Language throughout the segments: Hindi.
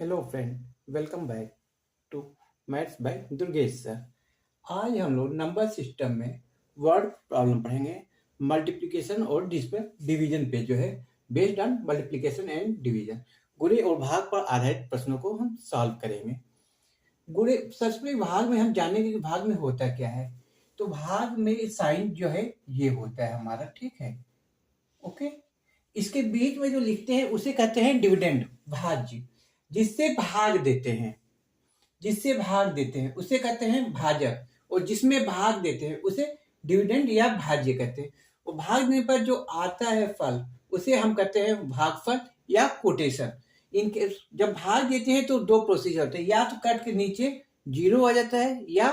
Hello friend, welcome back to maths by Durgesh sir. आज हम लोग नंबर सिस्टम में वर्ड प्रॉब्लम पढ़ेंगे। मल्टीप्लिकेशन और डिवीजन पे जो है based on multiplication and division गुणे और भाग पर आधारित प्रश्नों को हम सॉल्व करेंगे। गुणे सबसे पहले भाग में हम जानेंगे कि भाग में होता क्या है। तो भाग में साइन जो है ये होता है हमारा, ठीक है। ओके, इसके बीच में जो लिखते हैं उसे कहते हैं डिविडेंड, भाज्य। जिससे भाग देते हैं, जिससे भाग देते हैं उसे कहते हैं भाजक, और जिसमें भाग देते हैं उसे डिविडेंड या भाज्य कहते हैं। और भाग देने पर जो आता है फल उसे हम कहते हैं भागफल या कोटेशन। इनके जब भाग देते हैं तो दो प्रोसीजर होते हैं, या तो कट के नीचे जीरो आ जाता है या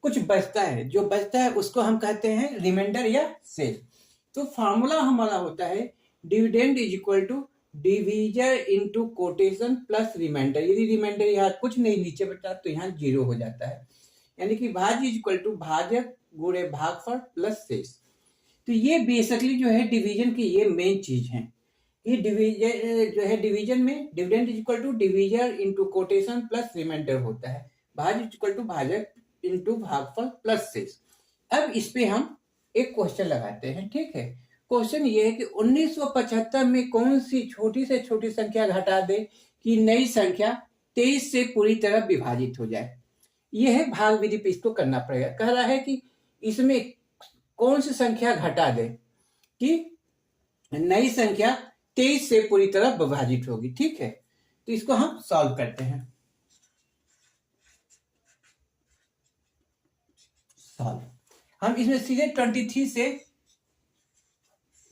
कुछ बचता है, जो बचता है उसको हम कहते हैं रिमाइंडर या शेष। तो फॉर्मूला हमारा होता है dividend is equal to divisor into quotient plus remainder. यदि रिमाइंडर यहाँ कुछ नहीं नीचे बचा तो यहाँ जीरो हो जाता है, यानी कि भाज्य इज इक्वल टू भाजक गुणे भागफल प्लस शेष। तो ये बेसिकली जो है डिवीजन की ये मेन चीज है। ये डिवीजन जो है, डिवीजन में dividend is equal to divisor into quotient plus remainder होता है, भाज्य इज इक्वल टू भाजक इंटू भागफल प्लस शेष। अब इस पे हम एक क्वेश्चन लगाते हैं, ठीक है। क्वेश्चन ये है कि 1975 में कौन सी छोटी से छोटी संख्या घटा दे कि नई संख्या 23 से पूरी तरह विभाजित हो जाए। यह है भाग विधि पे इसको करना पड़ेगा। कह रहा है कि इसमें कौन सी संख्या घटा दे कि नई संख्या 23 से पूरी तरह विभाजित होगी, ठीक है। तो इसको हम सॉल्व करते हैं। सॉल्व हम इसमें सीधे 23 से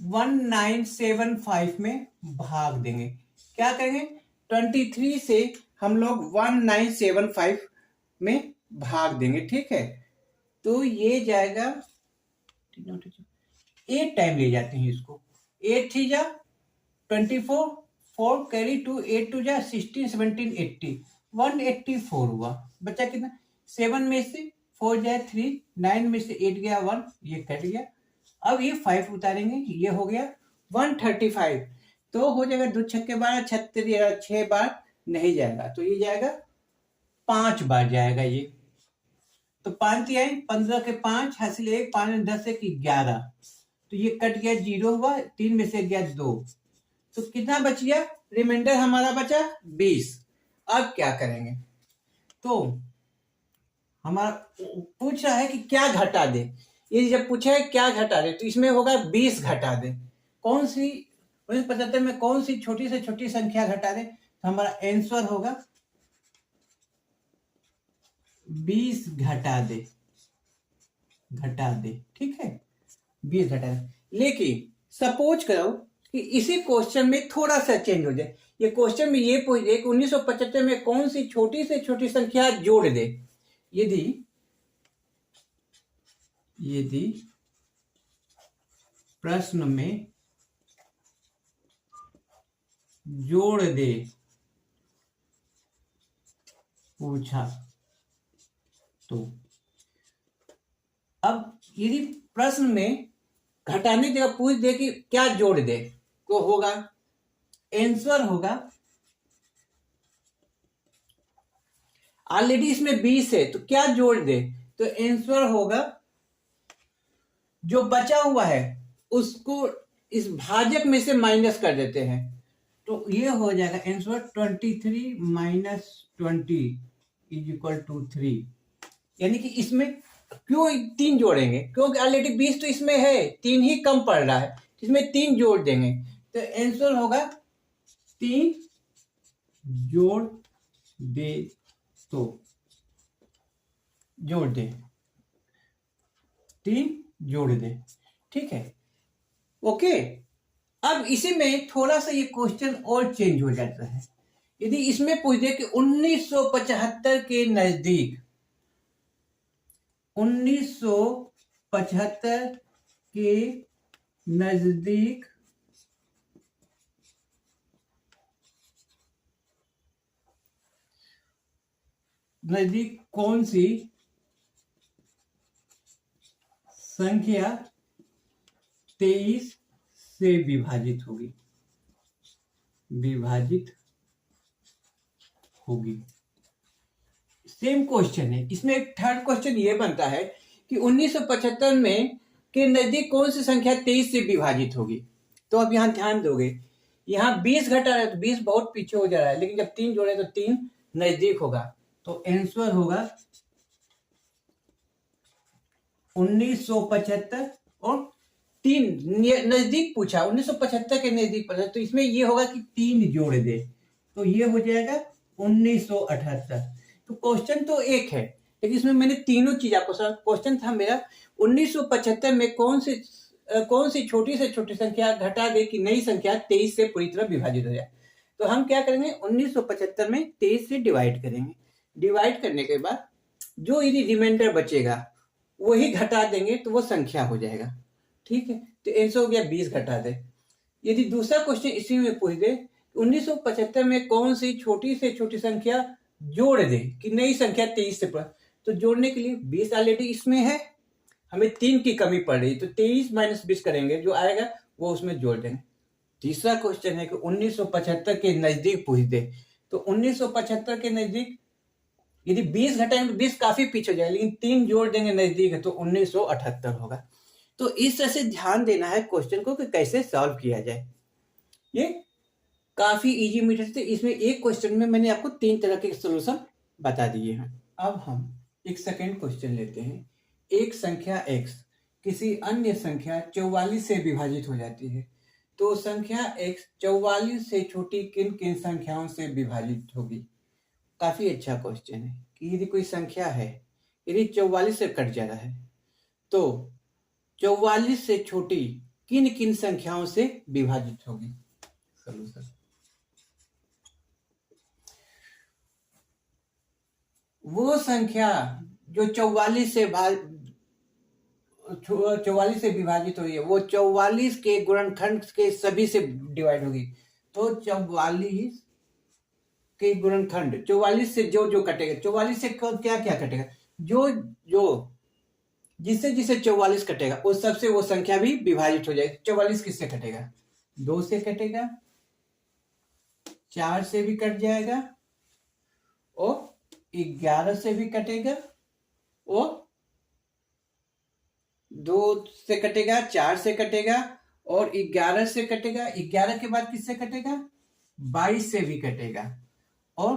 1975 में भाग देंगे। क्या करेंगे, 23 से हम लोग 1975 में भाग देंगे, ठीक है। तो ये जाएगा 8 टाइम ले जाते हैं इसको। 8 थी जा 24, 4 कैरी 2, 8 2 जा 16, 17, 80, 184 हुआ। बचा कितना, 7 में से 4 जाए 3, 9 में से 8 गया 1, ये कट गया। अब ये 5 उतारेंगे, ये हो गया 135। तो हो जाएगा 2 छक्के 12, 36, 6 बार नहीं जाएगा, तो ये जाएगा 5 बार जाएगा ये। तो 5 आए 15 के 5 हासिल 1, 5 में 10 1 11, तो ये कट गया 0 हुआ, 3 में से गया 2, तो कितना बच गया, रिमाइंडर हमारा बचा 20। अब क्या करेंगे, तो हमारा पूछ रहा है कि क्या घटा दे। ये जब पूछा है क्या घटा दे तो इसमें होगा 20 घटा दे। कौन सी 1975 में कौन सी छोटी से छोटी संख्या घटा दे, तो हमारा आंसर होगा 20 घटा दे, घटा दे, ठीक है। 20 घटा दे। लेकिन सपोज करो कि इसी क्वेश्चन में थोड़ा सा चेंज हो जाए। ये क्वेश्चन में ये पूछ दे कि 1975 में कौन सी छोटी से छोटी संख्या जोड़ दे। यदि प्रश्न में जोड़ दे पूछा तो, अब यदि प्रश्न में घटाने की जगह पूछ दे कि क्या जोड़ दे, तो होगा आंसर होगा, ऑलरेडी इसमें 20 है तो क्या जोड़ दे, तो आंसर होगा जो बचा हुआ है उसको इस भाजक में से माइनस कर देते हैं, तो ये हो जाएगा answer 23 minus 20 is equal to 3। यानी कि इसमें क्यों 3 जोड़ेंगे, क्योंकि ऑलरेडी 20 तो इसमें है, 3 ही कम पड़ रहा है, इसमें 3 जोड़ देंगे, तो आंसर होगा 3 जोड़ दे, तो जोड़ दे 3 जोड़ दे, ठीक है। ओके, अब इसी में थोड़ा सा ये क्वेश्चन और चेंज हो जाता है। यदि इसमें पूछ दे कि 1975 के नजदीक, 1975 के नजदीक कौन सी संख्या 23 से विभाजित होगी। सेम क्वेश्चन है, इसमें एक थर्ड क्वेश्चन ये बनता है कि 1975 में के नजदीक कौन सी संख्या 23 से विभाजित होगी। तो अब यहाँ ध्यान दोगे, यहाँ 20 घटा है तो 20 बहुत पीछे हो जा रहा है, लेकिन जब 3 जोड़े तो 3 नजदीक होगा। तो आंसर होगा 1975 और 3 नजदीक पूछा, 1975 के नजदीक पूछा, तो इसमें ये होगा कि 3 जोड़ दे, तो ये हो जाएगा 1978। तो क्वेश्चन तो एक है, लेकिन इसमें मैंने तीनों चीज आपको क्वेश्चन था मेरा 1975 में कौन सी छोटी से छोटी संख्या घटा दे कि नई संख्या 23 से पूरी तरह विभाजित हो जाए। तो हम क्या करेंगे, 1975 में 23 से डिवाइड करेंगे। डिवाइड करने के बाद जो यदि रिमाइंडर बचेगा वही घटा देंगे तो वो संख्या हो जाएगा। ठीक है, तो आंसर हो गया 20 घटा दे। यदि दूसरा क्वेश्चन इसी में पूछ दे 1975 में कौन सी छोटी से छोटी संख्या जोड़ दे कि नई संख्या 23 से तो जोड़ने के लिए 20 ऑलरेडी इसमें है, हमें 3 की कमी पड़ रही, तो 23 माइनस 20 करेंगे, जो आएगा वो उसमें जोड़ देंगे। तीसरा क्वेश्चन है कि 1975 के नजदीक पूछ दे, तो 1975 के नजदीक यदि 20 घटाएंगे तो 20 काफी पीछे हो जाएगा, लेकिन 3 जोड़ देंगे नजदीक है तो 1978 होगा। तो इस तरह से ध्यान देना है क्वेश्चन को कि कैसे सॉल्व किया जाए। ये काफी इजी मेथड से, इसमें एक क्वेश्चन में मैंने आपको 3 तरह के सॉल्यूशन बता दिए हैं। अब हम एक सेकेंड क्वेश्चन लेते हैं। एक संख्या x किसी अन्य संख्या 44 से विभाजित हो जाती है, तो संख्या x 44 से छोटी किन किन संख्याओं से विभाजित होगी। काफी अच्छा क्वेश्चन है कि यदि कोई संख्या है, यदि 44 से कट जा रहा है, तो 44 से छोटी किन किन संख्याओं से विभाजित होगी। सॉल्यूशन, वो संख्या जो 44 से विभाजित हो रही है, वो 44 के गुणनखंड के सभी से डिवाइड होगी। तो 44 के गुणनखंड 44 से जो कटेगा, 44 से क्या क्या कटेगा, जो जिससे 44 कटेगा उस सबसे वो संख्या भी विभाजित हो जाएगी। 44 किससे कटेगा, 2 से कटेगा, 4 से भी कट जाएगा, और 11 से भी कटेगा, और 2 से कटेगा, 4 से कटेगा, और 11 से कटेगा। 11 के बाद किससे कटेगा, 22 से भी कटेगा, और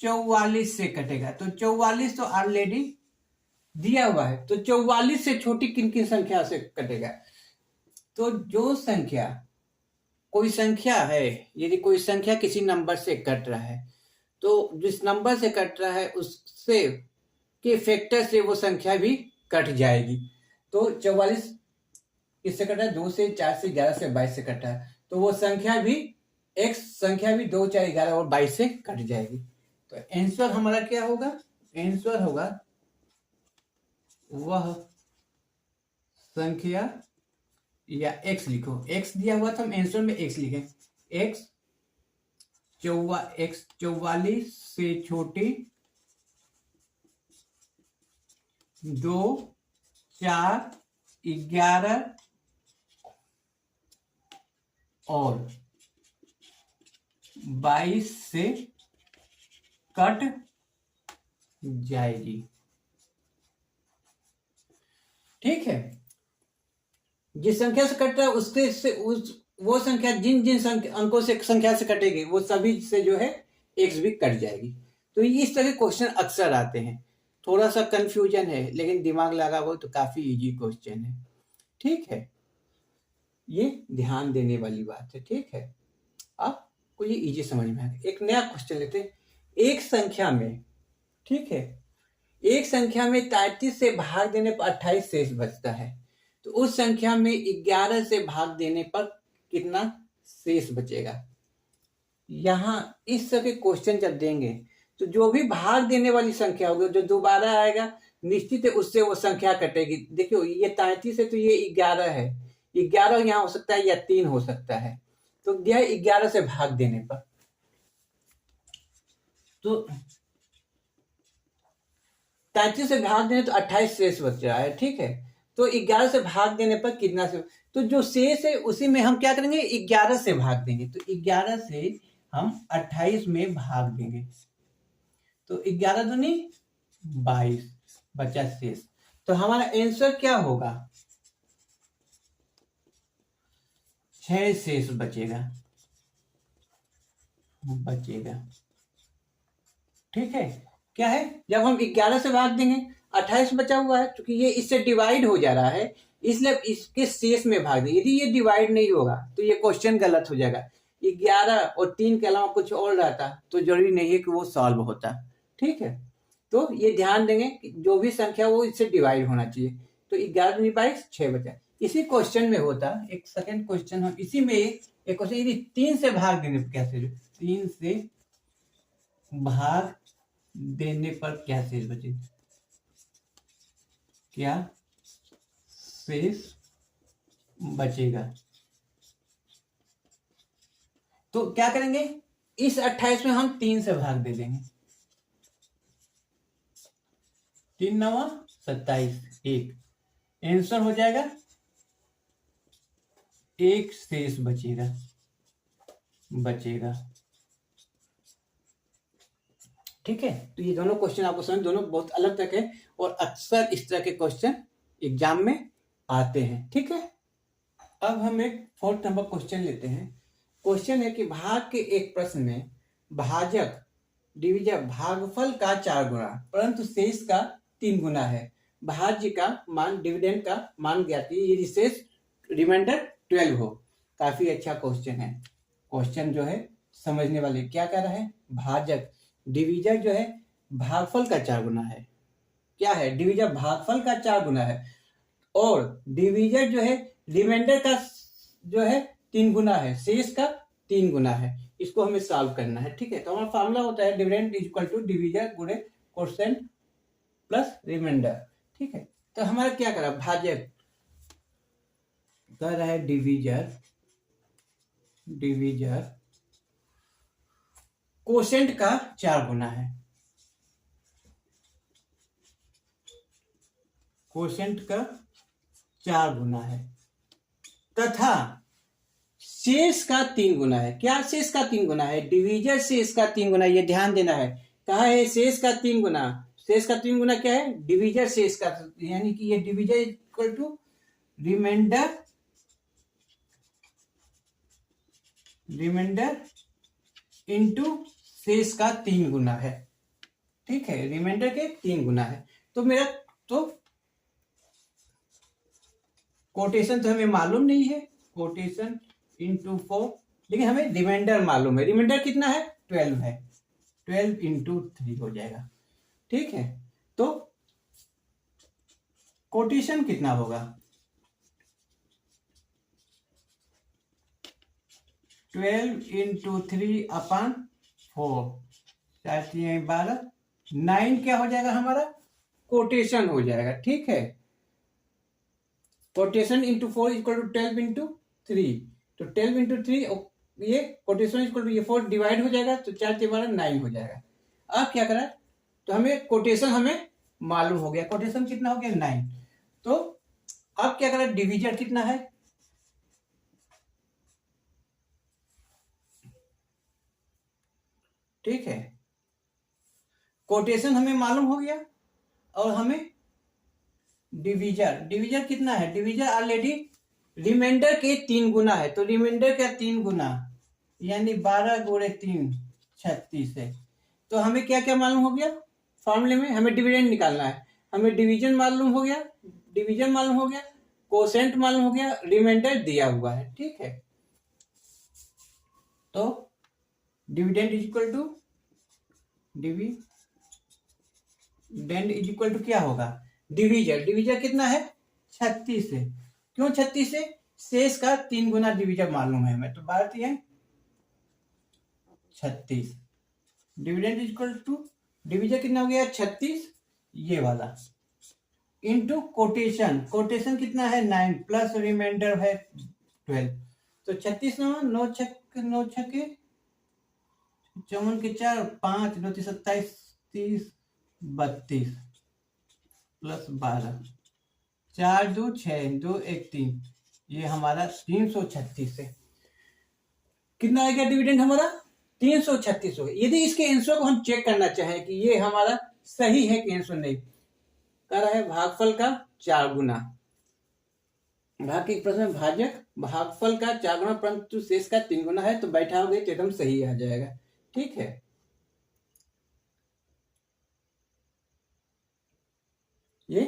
44 से कटेगा। तो 44 तो ऑलरेडी दिया हुआ है, तो 44 से छोटी किन किन संख्या से कटेगा। तो जो संख्या, कोई संख्या है, यदि कोई संख्या किसी नंबर से कट रहा है, तो जिस नंबर से कट रहा है उससे के फैक्टर से वो संख्या भी कट जाएगी। तो 44 किससे कटा है, 2 से, 4 से, 11 से, 22 से कटा है, तो वो संख्या भी x संख्या भी 2, 4, 11 और 22 से कट जाएगी। तो आंसर हमारा क्या होगा, आंसर होगा वह संख्या, या x लिखो, x दिया हुआ था, हम आंसर में x लिखें, x 44 से छोटी 2, 4, 11 और 22 से कट जाएगी। ठीक है, जिस संख्या से कट रहा है उसके से वो संख्या जिन अंकों से संख्या से कटेगी वो सभी से जो है x भी कट जाएगी। तो इस तरह के क्वेश्चन अक्सर आते हैं, थोड़ा सा कंफ्यूजन है, लेकिन दिमाग लगा वो तो काफी इजी क्वेश्चन है। ठीक है, ये ध्यान देने वाली बात है। ठीक है, आपको ये इजी समझ में आएगा। एक नया क्वेश्चन लेते हैं। एक संख्या में, ठीक है, एक संख्या में 33 से भाग देने पर 28 शेष बचता है, तो उस संख्या में 11 से भाग देने पर कितना शेष बचेगा। यहां इस तरह के क्वेश्चन जब देंगे तो जो भी भाग देने वाली संख्या होगी, जो दोबारा आएगा, निश्चित है उससे वो संख्या कटेगी। देखियो, ये 33 है तो ये 11 है, 11 यहाँ हो सकता है या 3 हो सकता है, तो यह 11 से भाग देने पर, तो 33 से भाग देने तो 28 शेष बच रहा है। ठीक है, तो 11 से भाग देने पर कितना से, तो जो शेष है उसी में हम क्या करेंगे, 11 से भाग देंगे। तो 11 से हम 28 में भाग देंगे। तो 11 दूनी 22 बचा शेष। तो हमारा आंसर क्या होगा, 6 शेष बचेगा। ठीक है, क्या है, जब हम 11 से भाग देंगे 28 बचा हुआ है, क्योंकि ये इससे डिवाइड हो जा रहा है, इसलिए इसके शेष में भाग दें। यदि ये डिवाइड नहीं होगा तो ये क्वेश्चन गलत हो जाएगा। 11 और 3 के अलावा कुछ और रहता तो जरूरी नहीं है कि वो सॉल्व होता। ठीक है, तो ये ध्यान देंगे कि जो भी संख्या वो इससे डिवाइड होना चाहिए। तो 11 दूनी 22 6 बचा। इसी क्वेश्चन में होता एक सेकंड क्वेश्चन, हम इसी में एक क्वेश्चन, यदि 3 से भाग देने पर क्या शेष, 3 से भाग देने पर क्या शेष बचे, क्या शेष बचेगा। तो क्या करेंगे, इस 28 में हम 3 से भाग दे देंगे, 3 9 27, 1 आंसर हो जाएगा, 1 शेष बचेगा। ठीक है, तो ये दोनों क्वेश्चन आपको समझ, दोनों बहुत अलग तरह के और अक्सर इस तरह के क्वेश्चन एग्जाम में आते हैं। ठीक है, अब हम एक 4th नंबर क्वेश्चन लेते हैं। क्वेश्चन है कि भाग के एक प्रश्न में भाजक डिविजन भागफल का 4 गुना परंतु शेष का 3 गुना है। भाज्य का मान, डिविडेंड का मान ज्ञात कीजिए यदि शेष रिमाइंडर 12 हो। काफी अच्छा क्वेश्चन है। क्वेश्चन जो है समझने वाले, क्या कह रहा है, भाजक डिविजन जो है भागफल का 4 गुना है। क्या है, डिविजन भागफल का 4 गुना है और डिविजन जो है रिमाइंडर का जो है 3 गुना है, शेष का 3 गुना है। इसको हमें सॉल्व करना है। ठीक है, तो हमारा फार्मूला होता है dividend is equal to division गुणे कोएफिशिएंट प्लस रिमाइंडर। ठीक है, तो हमारा क्या करा, भाजक कर रहा है डिविजन कोएफिशिएंट का 4 गुना है, कोएफिशिएंट का 4 गुना है तथा शेष का 3 गुना है। क्या शेष का 3 गुना है, डिविजन शेष का 3 गुना, ये ध्यान देना है। कहा है शेष का 3 गुना, शेष का 3 गुना क्या है, डिविजन शेष का, यानी कि ये division equal to remainder into शेष का 3 गुना है। ठीक है, रिमाइंडर के 3 गुना है। तो मेरा तो कोटेशन तो हमें मालूम नहीं है, कोटेशन इंटू 4, लेकिन हमें रिमाइंडर मालूम है। रिमाइंडर कितना है, 12 है, 12 इंटू 3 हो जाएगा। ठीक है, तो कोटेशन कितना होगा, 12 इंटू 3 अपॉन 4, 4×3=12, 9 क्या हो जाएगा हमारा, कोटेशन हो जाएगा। ठीक है, quotient into 4 equal to 12 into 3, तो 12 इंटू 3 ये कोटेशन इक्वल टू ये 4 डिवाइड हो जाएगा, तो 4×3=12 9 हो जाएगा। अब क्या करा, तो हमें कोटेशन हमें मालूम हो गया, कोटेशन कितना हो गया 9। तो अब क्या करा, डिविजन कितना है, ठीक है, कोटेशन हमें मालूम हो गया और हमें डिविजन कितना है, डिविजन ऑलरेडी रिमाइंडर के 3 गुना है, तो रिमाइंडर का 3 गुना यानी 12×3 36 है। तो हमें क्या क्या मालूम हो गया, फॉर्मूले में हमें डिविडेंड निकालना है, हमें डिवीजन मालूम हो गया, कोसेंट मालूम हो गया, रिमाइंडर दिया हुआ है। ठीक है, तो डिविडेंड इज इक्वल टू क्या होगा, डिवीजन कितना है 36 है। क्यों 36 है, शेष का 3 गुना डिवीजन मालूम है हमें, तो बात यह है 36। डिविडेंड इक्वल टू डिवीजन कितना हो गया 36 ये वाला, इनटू कोटेशन कितना है 9 प्लस रिमाइंडर है 12, तो 36 9 6 54 के 4 5 9 27 30 32 प्लस 12 4 2 6 2 1 3, ये हमारा 336 है। कितना आएगा डिविडेंड हमारा 336 हो गया। यदि इसके आंसर को हम चेक करना चाहें कि ये हमारा सही है कि आंसर नहीं, कह रहा है भागफल का 4 गुना, भाग के प्रश्न में भाजक भागफल का 4 गुना परंतु शेष का 3 गुना है, तो बैठाओगे तो एकदम सही आ जाएगा। ठीक है, ये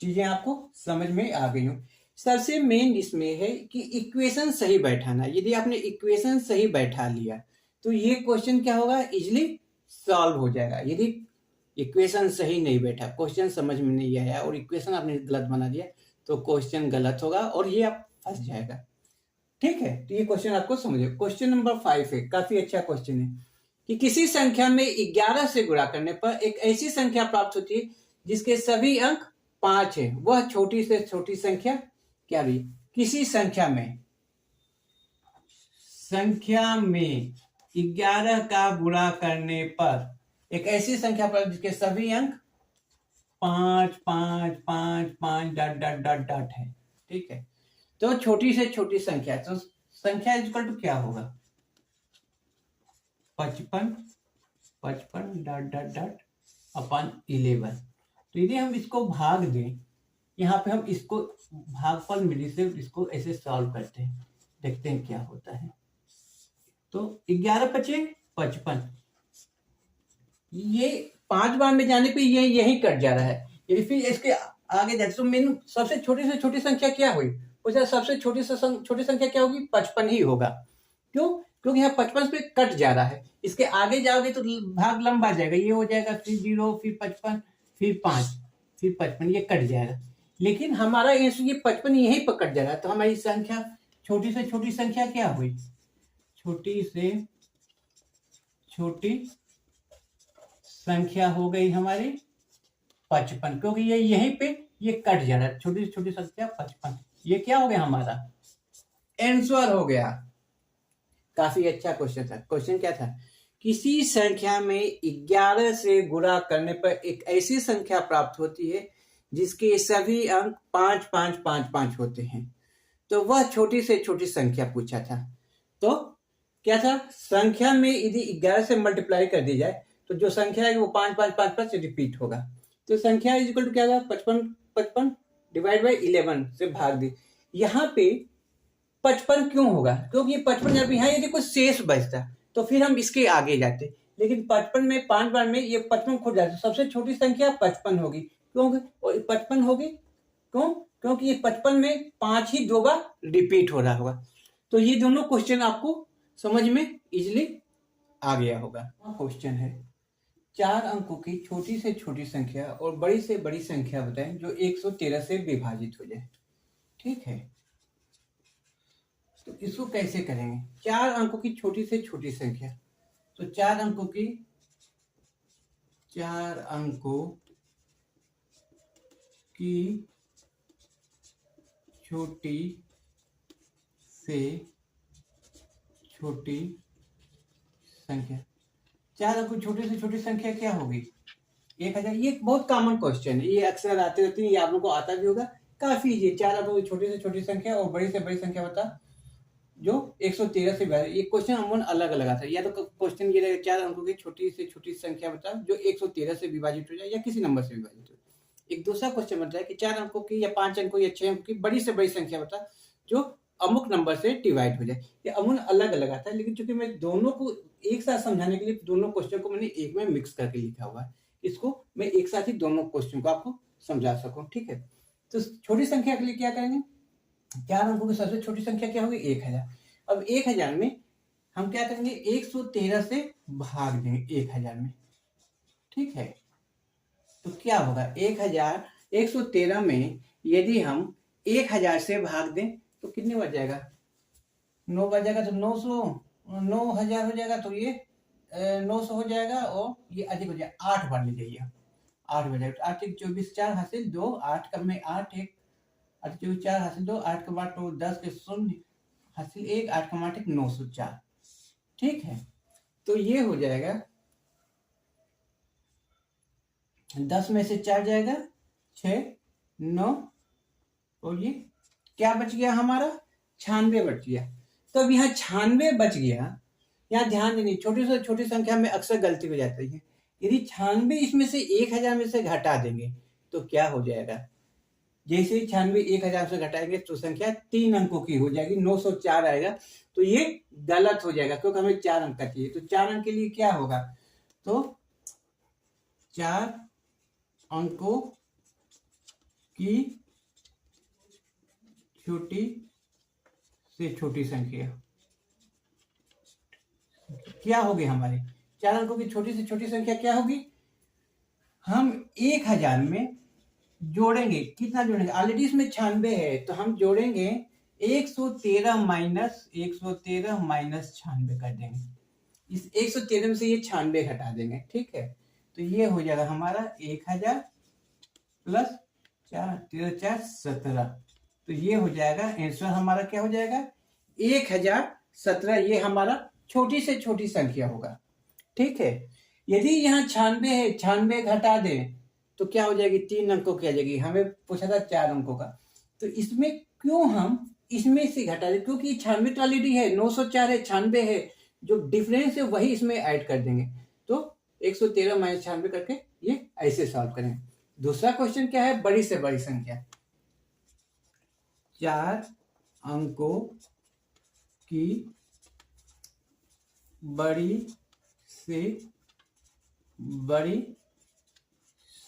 चीजें आपको समझ में आ गई हो। सबसे मेन इसमें है कि इक्वेशन सही बैठाना। यदि आपने इक्वेशन सही बैठा लिया तो ये क्वेश्चन क्या होगा, इजिली सॉल्व हो जाएगा। यदि इक्वेशन सही नहीं बैठा, क्वेश्चन समझ में नहीं आया और इक्वेशन आपने गलत बना दिया तो क्वेश्चन गलत होगा और ये आप फंस जाएगा। ठीक है, तो ये क्वेश्चन आपको समझिए। क्वेश्चन नंबर 5 है, काफी अच्छा क्वेश्चन है कि किसी संख्या में 11 से गुणा करने पर एक ऐसी संख्या प्राप्त होती है जिसके सभी अंक 5 है, वह छोटी से छोटी संख्या क्या भी। किसी संख्या में 11 का गुणा करने पर एक ऐसी संख्या प्राप्त जिसके सभी अंक 5 5 5 5 डॉट डॉट डॉट डॉट है। ठीक है, तो छोटी से छोटी संख्या, तो संख्या इक्वल टू क्या होगा, 55 55 डॉट डॉट डॉट अपन 11। तो यदि हम इसको भाग दें, यहाँ पे हम इसको भागफल विधि से इसको ऐसे सॉल्व करते हैं, देखते हैं क्या होता है। तो 11 पचे 55, ये 5 बार में जाने पे ये यही कट जा रहा है। यदि फिर इसके आगे जाते तो मेन सबसे छोटी से छोटी संख्या क्या हुई, उसे सबसे छोटी से छोटी संख्या क्या होगी, 55 ही होगा। क्यों, क्योंकि यहाँ 55 पे कट जा रहा है। इसके आगे जाओगे तो भाग लंबा जाएगा, ये हो जाएगा फिर 0 फिर 55 फिर 5 फिर 55, ये कट जाएगा। लेकिन हमारा आंसर ये 55 यहीं पर कट जा रहा है, तो हमारी संख्या छोटी से छोटी संख्या क्या हुई, छोटी से छोटी संख्या हो गई हमारी 55, क्योंकि ये यहीं पे ये कट जा रहा है, छोटी से छोटी संख्या 55। ये क्या हो गया, हमारा आंसर हो गया। काफी अच्छा क्वेश्चन था। क्वेश्चन क्या था, किसी संख्या में 11 से गुणा करने पर एक ऐसी संख्या प्राप्त होती है जिसके सभी अंक 5 5 5 5 होते हैं, तो वह छोटी से छोटी संख्या पूछा था। तो क्या था, संख्या में यदि 11 से मल्टीप्लाई कर दी जाए तो जो संख्या है वो 5 5 5 5 से रिपीट होगा। तो संख्या इज इक्वल टू क्या होगा, 55 55 डिवाइड बाई 11 से भाग दी। यहाँ पे 55 क्यों होगा, क्योंकि 55 जब यहाँ यदि कुछ शेष बचता तो फिर हम इसके आगे जाते, लेकिन 55 में 5 बार में ये 55 खुद जाता, सबसे छोटी संख्या 55 होगी। क्यों 55 होगी, क्यों, क्योंकि ये 55 में 5 ही 2 बार रिपीट हो रहा होगा। तो ये दोनों क्वेश्चन आपको समझ में इजिली आ गया होगा। क्वेश्चन है, 4 अंकों की छोटी से छोटी संख्या और बड़ी से बड़ी संख्या बताएं जो 113 से विभाजित हो जाए। ठीक है, तो इसको कैसे करेंगे, 4 अंकों की छोटी से छोटी संख्या, तो 4 अंकों की छोटी से छोटी संख्या, 4 अंकों की छोटी से छोटी संख्या क्या होगी, 1000। ये बहुत कॉमन क्वेश्चन है, ये अक्सर आते रहते हैं, ये आप लोगों को आता भी होगा। काफी इजी, 4 अंकों की छोटी से छोटी संख्या और बड़ी से बड़ी संख्या बता जो 113 से विभाजित। ये क्वेश्चन अमूमन अलग अलग आता है, या तो क्वेश्चन ये रहेगा 4 अंकों की छोटी से छोटी संख्या बता जो 113 से विभाजित हो जाए या किसी नंबर से विभाजित हो। एक दूसरा क्वेश्चन बनता है कि 4 अंकों की या 5 अंकों या 6 अंकों की बड़ी से बड़ी संख्या बता जो अमुक नंबर से डिवाइड हो जाए। ये अमूमन अलग अलग आता है, लेकिन चूंकि मैं दोनों को एक साथ समझाने के लिए दोनों क्वेश्चन को मैंने एक में मिक्स करके लिखा हुआ है, इसको मैं एक साथ ही दोनों क्वेश्चन को आपको समझा सकूं। ठीक है, तो छोटी संख्या के लिए क्या करेंगे, 4 अंकों की सबसे छोटी संख्या क्या होगी, 1000। अब 1000 में हम क्या करेंगे, 113 से भाग देंगे 1000 में। ठीक है, तो क्या होगा, 1000 113 में यदि हम 1000 से भाग दें तो कितने बच जाएगा, 9 बच जाएगा, तो 900 9000 हो जाएगा, तो ये 900 हो जाएगा और ये अधिक हो जाएगा, 8 बार ले जाइए, 8 हो जाएगा, 8 1 24 4 हासिल 2, 8 का में 8 1 8 24 4 हासिल 2, 8 के बाद तो 10 के 0 हासिल 1, 8 का माटिक 904। ठीक है, तो ये हो जाएगा 10 में से 4 जाएगा 6 9, और ये क्या बच गया हमारा, 96 बच गया। तो अब यहाँ 96 बच गया, यहाँ ध्यान देंगे, छोटी से छोटी संख्या में अक्सर गलती हो जाती है। यदि 96 इसमें से 1000 में से घटा देंगे तो क्या हो जाएगा? जैसे ही 96 1000 से घटाएंगे तो संख्या 3 अंकों की हो जाएगी, 904 आएगा। तो ये गलत हो जाएगा क्योंकि हमें 4 अंक का चाहिए। तो 4 अंक के लिए क्या होगा? तो 4 अंकों की छोटी से छोटी संख्या क्या होगी? हमारी 4 अंकों की छोटी से छोटी संख्या क्या होगी? हम 1000 में जोड़ेंगे, कितना जोड़ेंगे? ऑलरेडी इसमें 96 है तो हम जोड़ेंगे 113 माइनस 96 कर देंगे। इस 113 से ये 96 घटा देंगे, ठीक है। तो ये हो जाएगा हमारा 1000 प्लस 4 13 4 17। तो ये हो जाएगा आंसर हमारा, क्या हो जाएगा? 1017। ये हमारा छोटी से छोटी संख्या होगा, ठीक है। यदि यहाँ 96 है, 96 घटा दें तो क्या हो जाएगी? 3 अंकों की आ जाएगी। हमें पूछा था 4 अंकों का, तो इसमें क्यों हम इसमें से घटा दें? क्योंकि 96 तो ऑलरेडी है, 904 है, 96 है, जो डिफरेंस है वही इसमें ऐड कर देंगे। तो 113 माइनस 96 करके ये ऐसे सॉल्व करें। दूसरा क्वेश्चन क्या है? बड़ी से बड़ी संख्या। 4 अंकों की बड़ी से बड़ी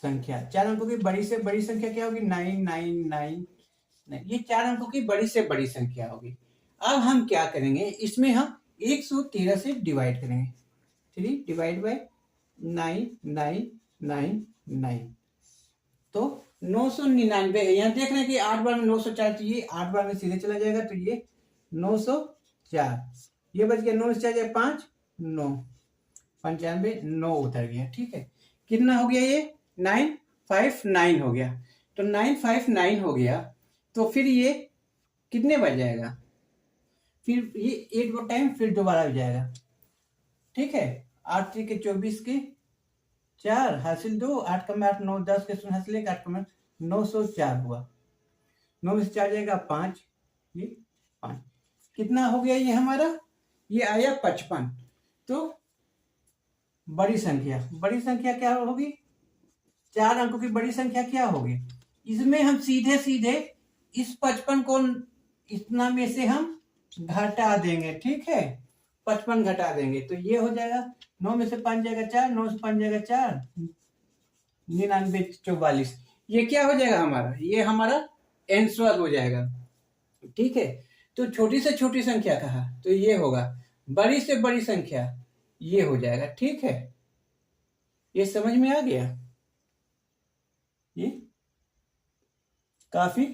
संख्या। 4 अंकों की बड़ी से बड़ी संख्या क्या होगी? 999। ये 4 अंकों की बड़ी से बड़ी संख्या होगी। अब हम क्या करेंगे? इसमें हम 113 से डिवाइड करेंगे। 3 डिवाइड बाय 9999, तो 999 है। यहाँ देख रहे हैं कि 8 बार में 904 चाहिए, 8 बार में सीधे चला जाएगा, तो ये 904, ये बच गया 9 से 4 5 9 95 9 उतर गया, ठीक है। कितना हो गया? ये 959 हो गया। तो 959 हो गया तो फिर ये कितने बच जाएगा? फिर ये 8 टाइम फिर दोबारा हो जाएगा, ठीक है। 8 3 के 24 के 4 हासिल 2, 8 कम 8 9 10 के 0 हासिल 1, 8 कम 904 हुआ। 9 में से 4 जाएगा 5, ये 5। कितना हो गया ये हमारा? ये आया 55। तो बड़ी संख्या क्या होगी? 4 अंकों की बड़ी संख्या क्या होगी? इसमें हम सीधे सीधे इस 55 को इतना में से हम घटा देंगे, ठीक है। 55 घटा देंगे तो ये हो जाएगा 9 में से 5 जाएगा 4, 9 से 5 जाएगा 4, 99 44। ये क्या हो जाएगा हमारा? ये हमारा आंसर हो जाएगा, ठीक है। तो छोटी से छोटी संख्या कहा तो ये होगा, बड़ी से बड़ी संख्या ये हो जाएगा, ठीक है। ये समझ में आ गया? ये काफी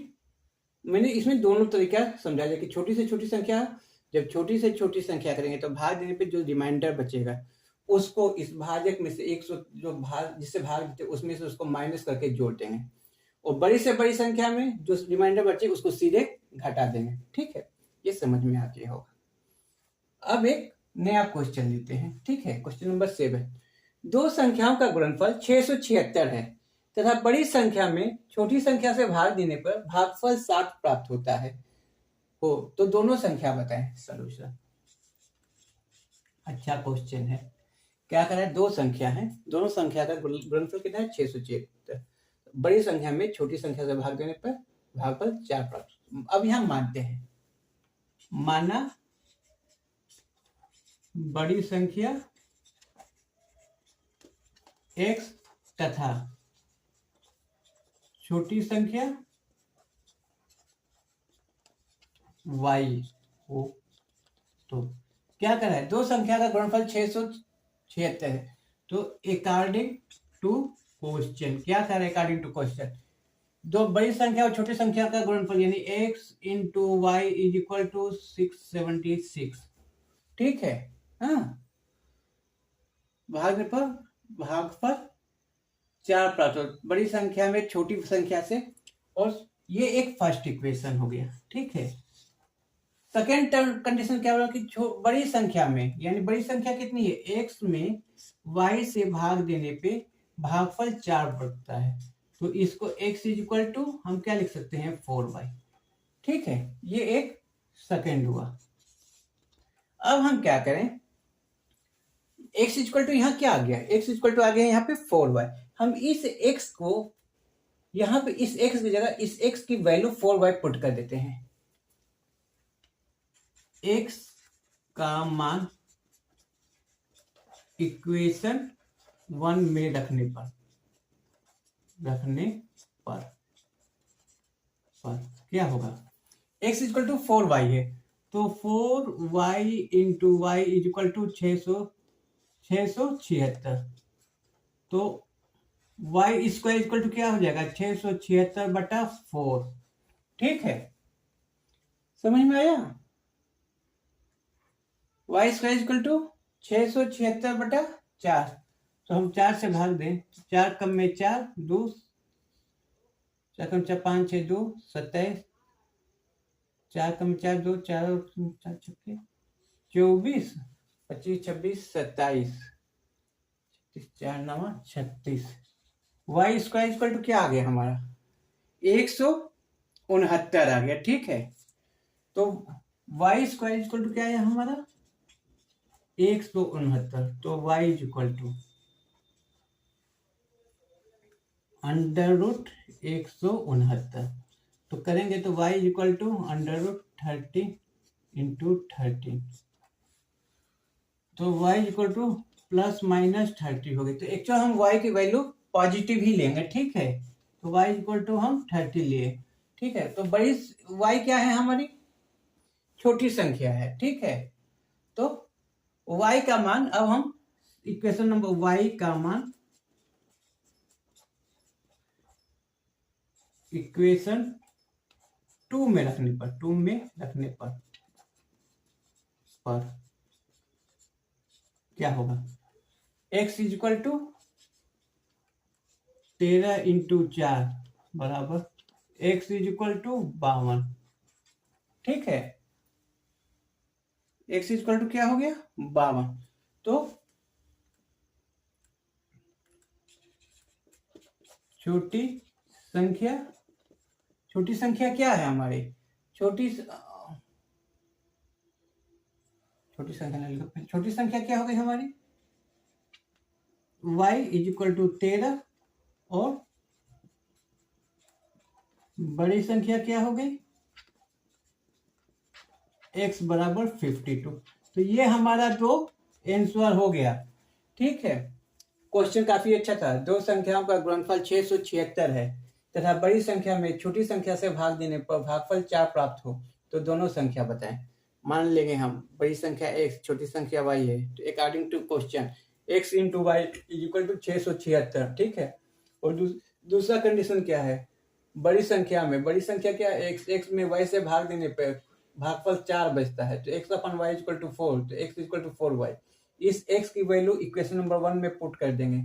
मैंने इसमें दोनों तरीका समझा दिया कि छोटी से छोटी संख्या, जब छोटी से छोटी संख्या करेंगे तो भाग देने पे जो रिमाइंडर बचेगा उसको इस भाजक में से 100 जो भाग जिससे भाग देते उसमें से उसको माइनस करके जोड़ देंगे, और बड़ी से बड़ी संख्या में जो रिमाइंडर बचे उसको सीधे घटा देंगे, ठीक है। ये समझ में आ गया होगा। अब एक नया क्वेश्चन लेते हैं, ठीक है। Question number 7। दो संख्याओं का गुणनफल 676 है तथा बड़ी संख्या में छोटी संख्या से भाग देने पर भागफल 7 प्राप्त होता है हो, तो दोनों संख्या बताएं। सॉल्यूशन। अच्छा क्वेश्चन है। क्या करें? दो संख्या है, दोनों संख्या का गुणनफल कितना है? 676। बड़ी संख्या में छोटी संख्या से भाग देने पर भागफल 4 प्राप्त। अब यहां मानते हैं, माना बड़ी संख्या x तथा छोटी संख्या y हो, तो क्या कर रहा है? दो संख्या का गुणनफल 676 है। तो अकॉर्डिंग टू क्वेश्चन क्या कर रहे हैं? अकॉर्डिंग टू क्वेश्चन दो बड़ी संख्या और छोटी संख्या का गुणनफल यानी x into y is equal to 676, ठीक है। हाँ, भागफल 4 प्राप्त हो बड़ी संख्या में छोटी संख्या से, और ये एक फर्स्ट इक्वेशन हो गया, ठीक है। सेकेंड कंडीशन क्या होगा कि बड़ी संख्या में, यानी बड़ी संख्या कितनी है? x में y से भाग देने पे भागफल 4 बढ़ता है, तो इसको x इज इक्वल टू हम क्या लिख सकते हैं? 4y, ठीक है। ये एक सेकेंड हुआ। अब हम क्या करें? x इक्वल टू यहाँ क्या आ गया, x इक्वल टू आ गया यहाँ पे 4y। हम इस x को यहाँ पे इस x की जगह इस x की वैल्यू 4y पुट कर देते हैं। x का मान इक्वेशन 1 में रखने पर क्या होगा, x इक्वल टू 4y है तो 4y into y is equal to 676, तो y स्क्वायर इक्वल टू क्या हो जाएगा 676/4। ठीक है, समझ में आया। y स्क्वायर इक्वल टू 676/4, तो हम 4 से भाग दें, 4 कम में 4, 2 4 कम 4 5 6 2 27, 4 कम 4 2 4 4 छक्के 24 25 26 27 4 9 36। वाई स्क्वायर इक्वल टू क्या आ गया हमारा 169 आ गया। ठीक है, तो वाई स्क्वायर इक्वल टू क्या है हमारा 169, तो वाई इक्वल टू √169, तो करेंगे तो y इक्वल टू √30 इंटू 30, तो y इक्वल टू ±30 हो गई। तो एक्चुअल हम y की वैल्यू पॉजिटिव ही लेंगे। ठीक है, तो y इक्वल टू हम 30 लिए। ठीक है, तो बड़ी y क्या है हमारी छोटी संख्या है। ठीक है, तो y का मान अब हम इक्वेशन नंबर y का मान इक्वेशन 2 में रखने पर क्या होगा, x इक्वल टू 13 इंटू 4 बराबर x इक्वल टू 52। ठीक है, x इक्वल टू क्या हो गया 52। तो छोटी संख्या क्या है हमारी, छोटी संख्या क्या हो गई हमारी y इक्वल टू 13 और बड़ी संख्या क्या हो गई x बराबर 52। तो ये हमारा तो आंसर हो गया। ठीक है, क्वेश्चन काफी अच्छा था। दो संख्याओं का गुणनफल 676 है तथा बड़ी संख्या में छोटी संख्या से भाग देने पर भागफल 4 प्राप्त हो तो दोनों संख्या बताएं। मान लेंगे हम बड़ी संख्या x छोटी संख्या y है, तो according to question x into y equal to 676। ठीक है, और दूसरा कंडीशन क्या है, बड़ी संख्या क्या है x में y से भाग देने पर भागफल 4 बचता है, तो x अपन y इक्वल टू 4, तो x इक्वल टू 4y। इस x की वैल्यू इक्वेशन नंबर 1 में पुट कर देंगे,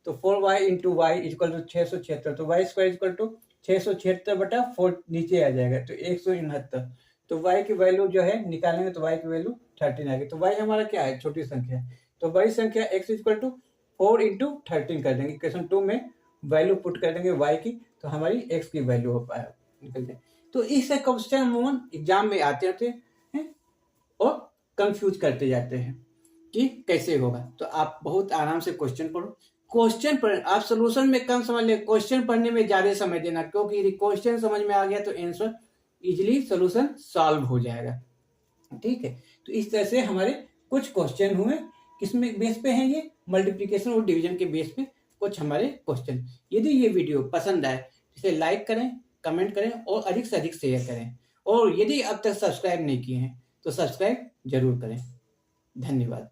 तो 4y into y equal to 676, तो y स्क्वायर इक्वल टू 676/4 नीचे आ जाएगा, तो 169। तो y की वैल्यू जो है निकालेंगे तो y की वैल्यू 13 आ गई। तो y हमारा क्या है छोटी संख्या है, तो बड़ी संख्या x इक्वल टू 4 इंटू 13 कर देंगे, इक्वेशन 2 में वैल्यू पुट कर देंगे y की, तो हमारी x की वैल्यू हो पाए निकलते। तो इस क्वेश्चन अमूमन एग्जाम में आते हैं और कंफ्यूज करते जाते हैं कि कैसे होगा। तो आप बहुत आराम से क्वेश्चन पढ़ो, क्वेश्चन पढ़, आप सोल्यूशन में कम समझ ले, क्वेश्चन पढ़ने में ज्यादा समय देना, क्योंकि यदि क्वेश्चन समझ में आ गया तो आंसर इजीली सोल्यूशन सॉल्व हो जाएगा। ठीक है, तो इस तरह से हमारे कुछ क्वेश्चन हुए, किसमें बेस पे हैं ये मल्टीप्लिकेशन और डिवीजन के बेस पे कुछ हमारे क्वेश्चन। यदि ये वीडियो पसंद आए इसे लाइक करें, कमेंट करें और अधिक से अधिक शेयर करें, और यदि अब तक सब्सक्राइब नहीं किए हैं तो सब्सक्राइब जरूर करें। धन्यवाद।